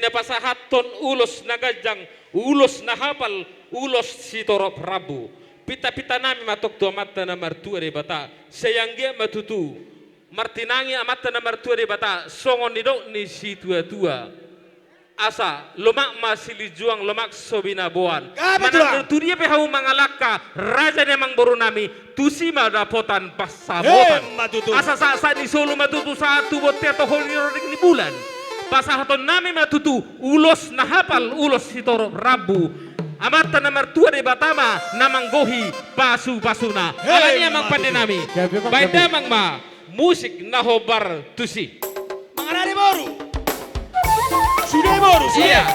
dinapasahaton ulos nagajang, ulos nahapal, ulos sitorop rabu. Pita-pita nami matok tua mata na martua de bata, sayangge matutu, martinangi amata na martua de bata, songon nidok ni si tua-tua. Asa lomak masili juang lomak sobina boan mana tu dia pehau mangalaka raja nemang boru nami tusima dapotan pasabotan asa sa ni solo matutu satu bote to holiro ni bulan pasahaton nami matutu ulos nahapal ulos sitoro rabu amata na martua de batama namang gohi pasu-pasuna alani amang pandenami baida mang ma musik nahobar tusi mangarari boru sudah boru iya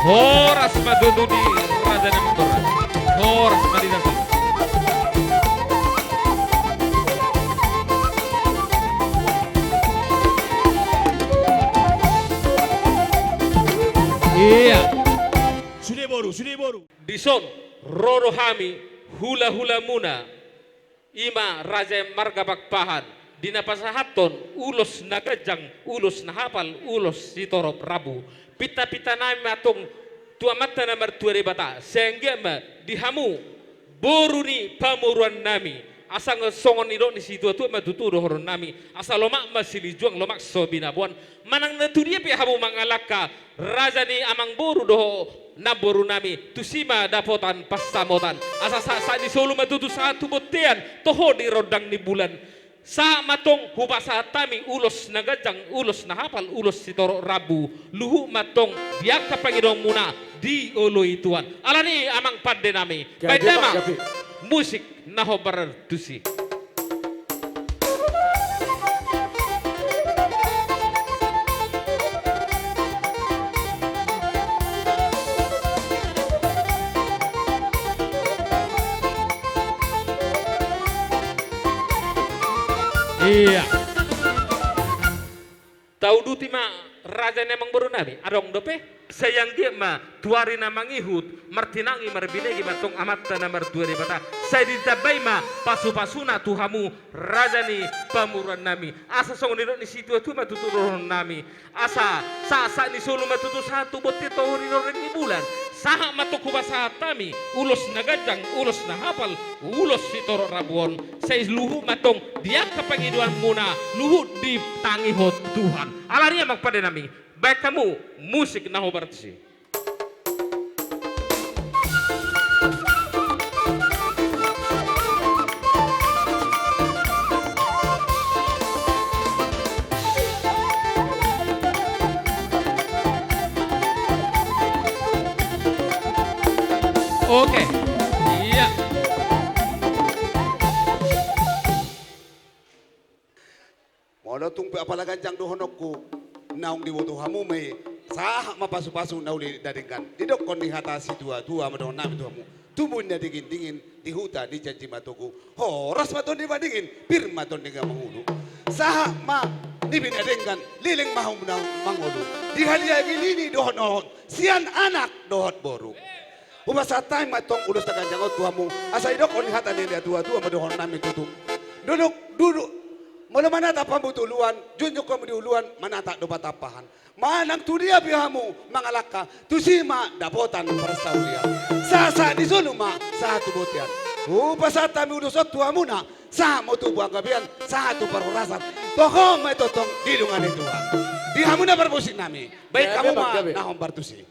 horas madudu di raja namang boru horas madinatu iya sudah boru dison roro hami hula muna ima raja marga bakpahan dinapasahaton ulos nagajang ulos nahapal ulos sitorop rabu pita-pita nami matong tua mata na martua de bata senggema dihamu boru ni pamuruan nami asa songon ni ni situ tu matutu horon nami asa lomak masili juang lomak sobina buan manang natu dia pi hamu mangalaka raja ni amang boru doho naboru nami tusima dapotan pasamotan asa sa di solo matutu satu botean toho di rodang ni bulan sa matong hubasa tami ulos nagajang ulos nahapal ulos sitoro rabu luhu matong diak kapangidong muna di oloy tuan alani amang padde nami baidama musik nahobar tusi iya tahu duti ma raja nemang baru nabi adong dope sayang dia ma tuari namang ihut martinangi marbinegi matong amata na martua de bata saya ditabai ma pasu-pasuna tuhamu raja ni pamuran nami asa song ni situ tu matuturun nami asa sa ni solo matutu satu bote tohori ni bulan saha matuk hubasa tami ulos nagajang ulos nahapal ulos sitoro rabuon saya luhu matong dia kepengiduan muna luhu di tangihot Tuhan alari magpada nami baik kamu musik nahobar si oke iya mono tung apala ganjang dohonokku naung dibutuh hamu me sah mapasu-pasu nauli dadingkan didok kon dihatasi tua madohon nami tuamu tumunnya dingin di huta di janji matuku horas maton dibandingin pir maton dengan mengulu sah ma dibinadengkan liling mahum mangulu di halia gilini dohon sian anak dohot boru Umasa time matong ulus tagan jangot tuamu asa idok on hata dia tua madohon nami tutum duduk mana mana tak pambutuluan junjuk kamu diuluan mana tak dopat tapahan manang tu dia pihamu mangalaka tusima dapotan persaulian sasa di sono ma satu botian pasata mi udusot tuamu na sa mo tu buang gabian satu perhorasan tohong metotong di dungan itu dihamu na berbusik nami baik kamu ma nahom bartusi